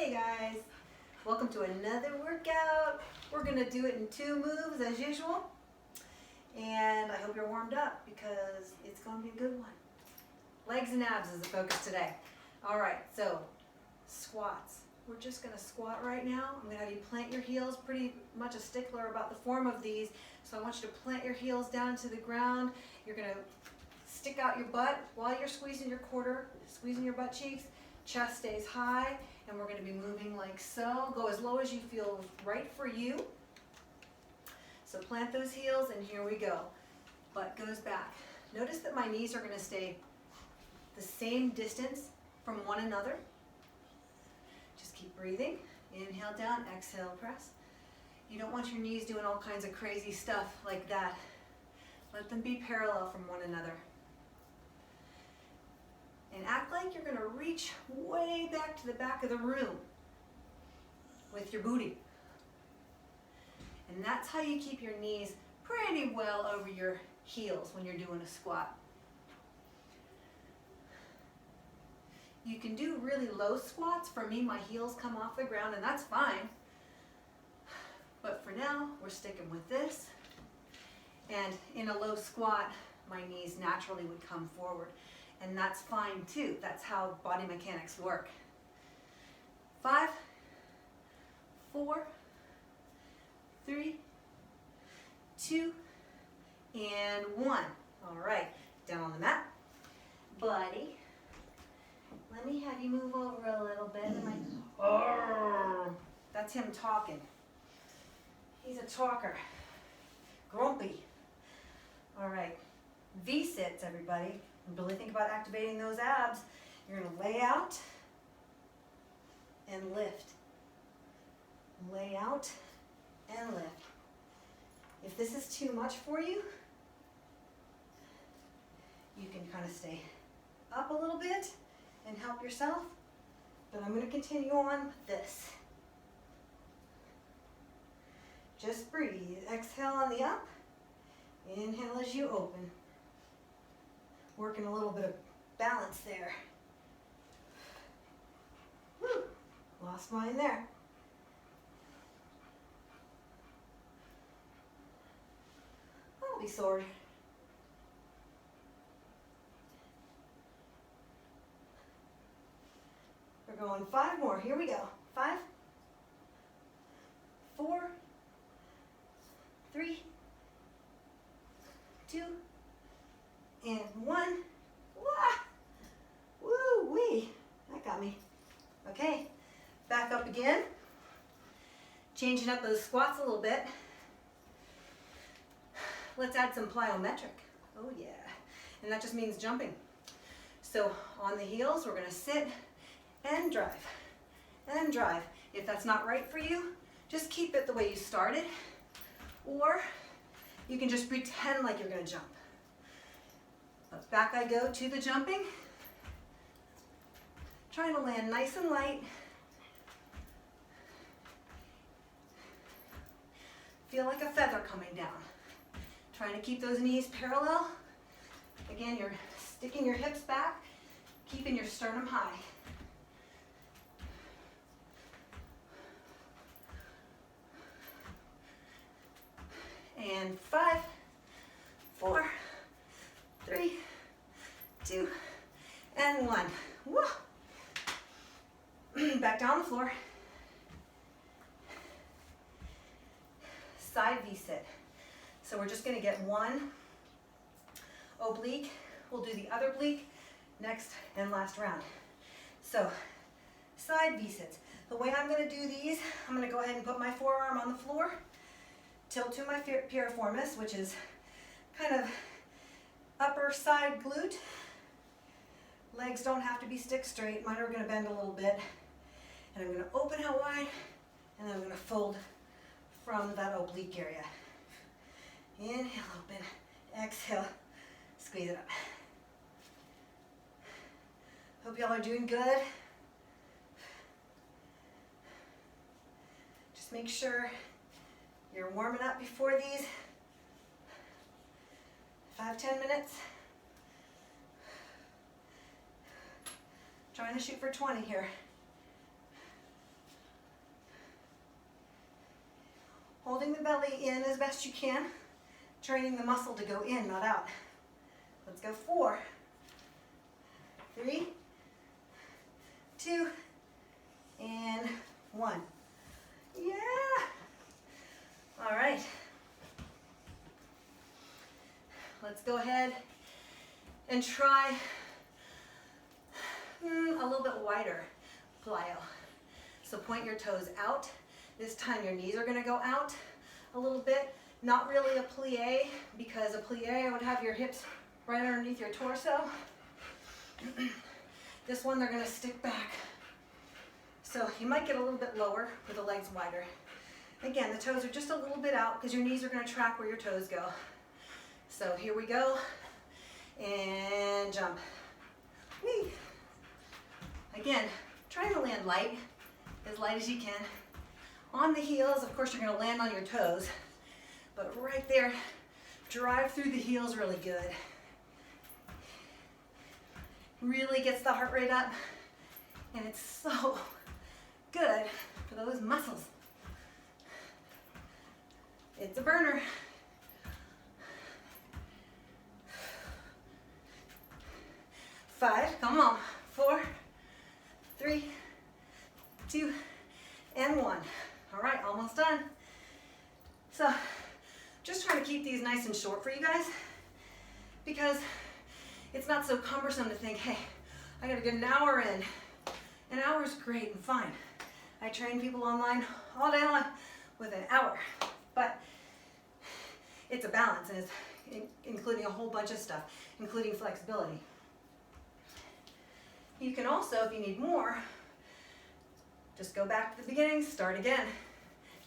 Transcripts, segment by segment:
Hey guys, welcome to another workout. We're gonna do it in 2 moves as usual. And I hope you're warmed up because it's gonna be a good one. Legs and abs is the focus today. All right, so squats. We're just gonna squat right now. I'm gonna have you plant your heels, pretty much a stickler about the form of these. So I want you to plant your heels down to the ground. You're gonna stick out your butt while you're squeezing your quarter, squeezing your butt cheeks. Chest stays high, and we're going to be moving like so. Go as low as you feel right for you. So plant those heels, and here we go. Butt goes back. Notice that my knees are going to stay the same distance from one another. Just keep breathing. Inhale down, exhale, press. You don't want your knees doing all kinds of crazy stuff like that. Let them be parallel from one another. And act like you're going to reach way back to the back of the room with your booty. And that's how you keep your knees pretty well over your heels when you're doing a squat. You can do really low squats. For me, my heels come off the ground, and that's fine. But for now, we're sticking with this. And in a low squat, my knees naturally would come forward. And that's fine too. That's how body mechanics work. 5, 4, 3, 2, and 1. All right, down on the mat. Buddy, let me have you move over a little bit. That's him talking. He's a talker. Grumpy. All right, V-sits, everybody. Really think about activating those abs. You're going to lay out and lift. Lay out and lift. If this is too much for you, you can kind of stay up a little bit and help yourself. But I'm going to continue on with this. Just breathe. Exhale on the up. Inhale as you open. Working a little bit of balance there. Woo, lost mine there. I'll be sore. We're going 5 more. Here we go. 5, 4, 3, 2, and 1. Woo-wee. That got me. Okay, back up again. Changing up those squats a little bit. Let's add some plyometric. Oh yeah. And that just means jumping. So on the heels, we're going to sit and drive. And drive. If that's not right for you, just keep it the way you started. Or you can just pretend like you're going to jump. But back I go to the jumping. Trying to land nice and light. Feel like a feather coming down. Trying to keep those knees parallel. Again, you're sticking your hips back, keeping your sternum high. And 5, 4, 3, 2, and 1. Woo. Back down on the floor. Side V-sit. So we're just going to get one oblique. We'll do the other oblique next and last round. So side V-sits. The way I'm going to do these, I'm going to go ahead and put my forearm on the floor. Tilt to my piriformis, which is kind of upper side glute. Legs don't have to be stick straight. Mine are going to bend a little bit. And I'm going to open out wide, and then I'm going to fold from that oblique area. Inhale, open. Exhale, squeeze it up. Hope y'all are doing good. Just make sure you're warming up before these. 5-10 minutes. Trying to shoot for 20 here. Holding the belly in as best you can, training the muscle to go in, not out. Let's go 4, 3, 2, and 1. Yeah! All right. Let's go ahead and try a little bit wider plyo. So point your toes out. This time your knees are going to go out a little bit. Not really a plie, because a plie would have your hips right underneath your torso. This one, they're going to stick back. So you might get a little bit lower with the legs wider. Again, the toes are just a little bit out because your knees are going to track where your toes go. So here we go. And jump. Whee! Again, trying to land light, as light as you can. On the heels, of course, you're going to land on your toes. But right there, drive through the heels really good. Really gets the heart rate up. And it's so good for those muscles. It's a burner. Five, come on. 4, 3, 2, and 1. All right, almost done. So, just trying to keep these nice and short for you guys, because it's not so cumbersome to think, hey, I gotta get an hour in. An hour is great and fine. I train people online all day long with an hour, but it's a balance, and it's including a whole bunch of stuff, including flexibility. You can also, if you need more, just go back to the beginning, start again.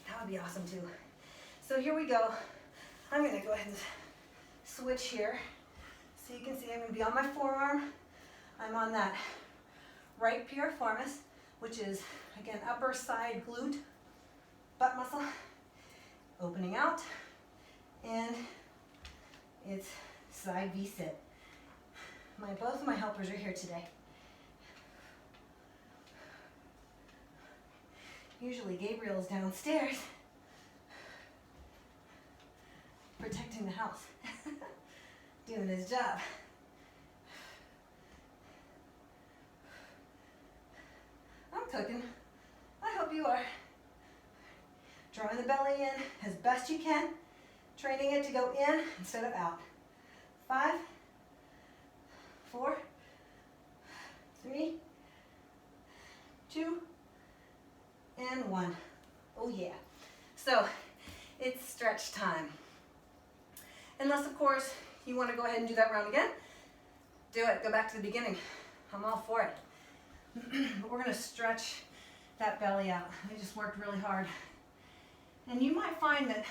That would be awesome too. So here we go. I'm gonna go ahead and switch here. So you can see I'm gonna be on my forearm. I'm on that right piriformis, which is, again, upper side glute, butt muscle, opening out, and it's side V-sit. Both of my helpers are here today. Usually Gabriel's downstairs protecting the house, doing his job. I'm cooking. I hope you are. Drawing the belly in as best you can, training it to go in instead of out. 5, 4, 3, 2, and 1. Oh yeah. So it's stretch time. Unless, of course, you want to go ahead and do that round again, do it. Go back to the beginning. I'm all for it. But we're going to stretch that belly out. We just worked really hard. And you might find that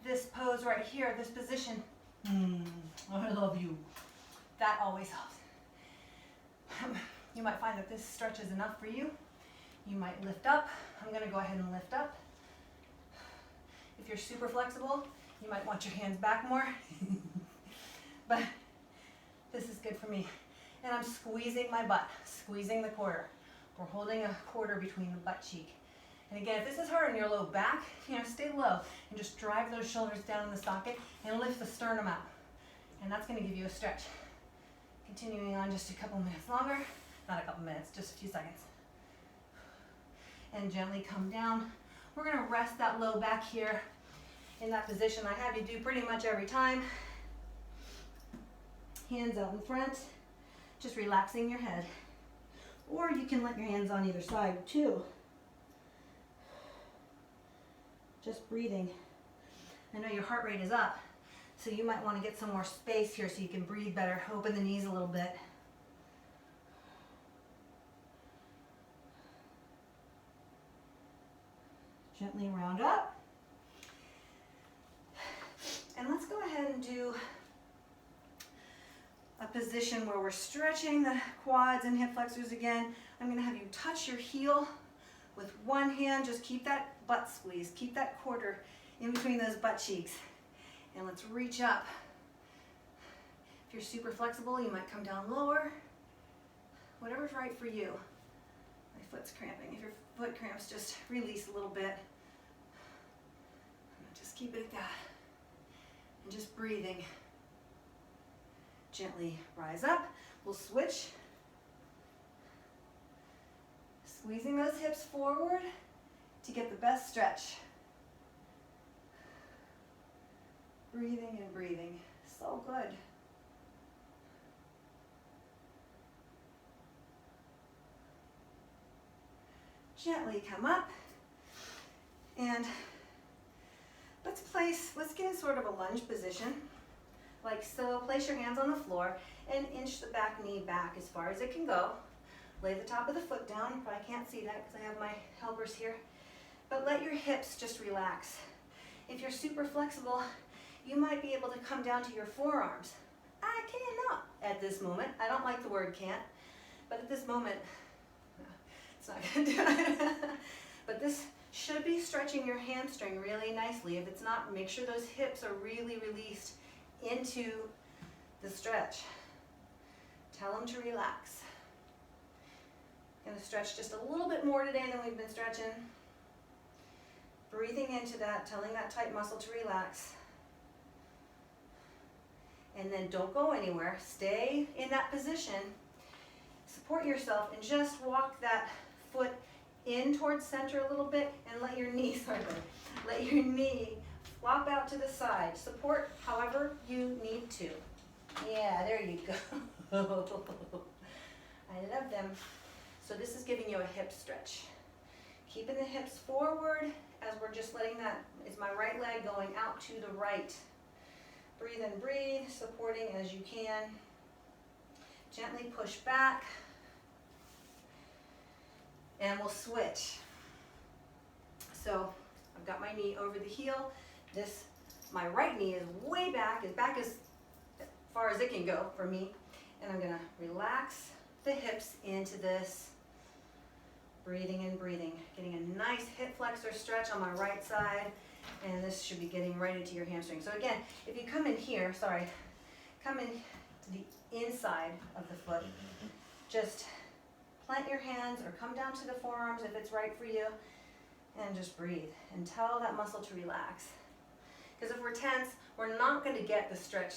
this pose right here, this position, I love you. That always helps. You might find that this stretch is enough for you. You might lift up. I'm going to go ahead and lift up. If you're super flexible, you might want your hands back more. But this is good for me. And I'm squeezing my butt, squeezing the quarter. We're holding a quarter between the butt cheek. And again, if this is hard in your low back, stay low and just drive those shoulders down in the socket and lift the sternum out. And that's going to give you a stretch. Continuing on just a couple minutes longer. Not a couple minutes, just a few seconds. And gently come down. We're going to rest that low back here in that position I have you do pretty much every time. Hands out in front, just relaxing your head. Or you can let your hands on either side too. Just breathing. I know your heart rate is up, so you might want to get some more space here so you can breathe better. Open the knees a little bit. Gently round up. And let's go ahead and do a position where we're stretching the quads and hip flexors again. I'm going to have you touch your heel with one hand. Just keep that butt squeeze. Keep that quarter in between those butt cheeks. And let's reach up. If you're super flexible, you might come down lower. Whatever's right for you. My foot's cramping. If your foot cramps, just release a little bit. Just keep it at that. And just breathing. Gently rise up. We'll switch. Squeezing those hips forward to get the best stretch. Breathing and breathing. So good. Gently come up. And let's get in sort of a lunge position. Like so, place your hands on the floor and inch the back knee back as far as it can go. Lay the top of the foot down, but I can't see that because I have my helpers here. But let your hips just relax. If you're super flexible, you might be able to come down to your forearms. I cannot at this moment. I don't like the word can't, but at this moment, it's not gonna do it. But this should be stretching your hamstring really nicely. If it's not, make sure those hips are really released into the stretch. Tell them to relax. Gonna stretch just a little bit more today than we've been stretching. Breathing into that, telling that tight muscle to relax. And then don't go anywhere. Stay in that position. Support yourself and just walk that foot in towards center a little bit and let your knee, let your knee flop out to the side. Support however you need to. Yeah, there you go. I love them. So this is giving you a hip stretch. Keeping the hips forward as we're just letting that, is my right leg going out to the right. Breathe and breathe, supporting as you can. Gently push back. And we'll switch. So I've got my knee over the heel. My right knee is way back as far as it can go for me. And I'm gonna relax the hips into this. Breathing and breathing. Getting a nice hip flexor stretch on my right side. And this should be getting right into your hamstring. So again, if you come in here, come in to the inside of the foot, just plant your hands or come down to the forearms if it's right for you, and just breathe and tell that muscle to relax. Because if we're tense, we're not going to get the stretch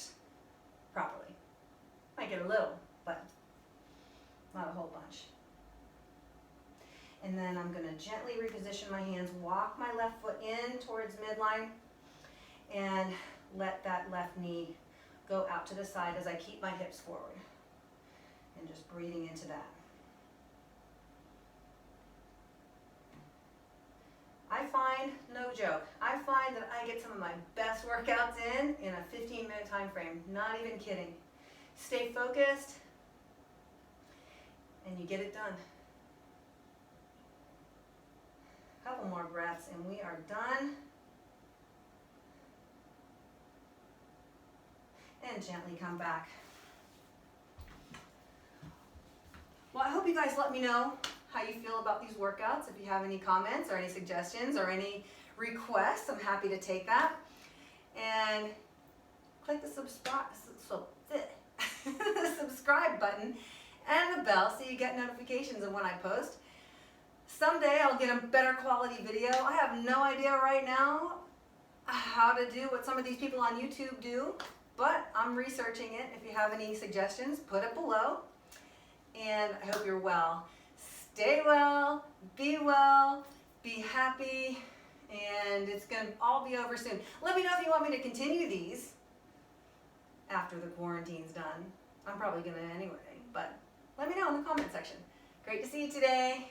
properly. Might get a little, but not a whole bunch. And then I'm going to gently reposition my hands, walk my left foot in towards midline, and let that left knee go out to the side as I keep my hips forward. And just breathing into that. I find, no joke, I find that I get some of my best workouts in a 15-minute time frame. Not even kidding. Stay focused, and you get it done. Couple more breaths and we are done. And gently come back. Well, I hope you guys let me know how you feel about these workouts. If you have any comments or any suggestions or any requests, I'm happy to take that. And click the subscribe button and the bell so you get notifications of when I post. Someday I'll get a better quality video. I have no idea right now how to do what some of these people on YouTube do, but I'm researching it. If you have any suggestions, put it below. And I hope you're well. Stay well, be happy, and it's going to all be over soon. Let me know if you want me to continue these after the quarantine's done. I'm probably going to anyway, but let me know in the comment section. Great to see you today.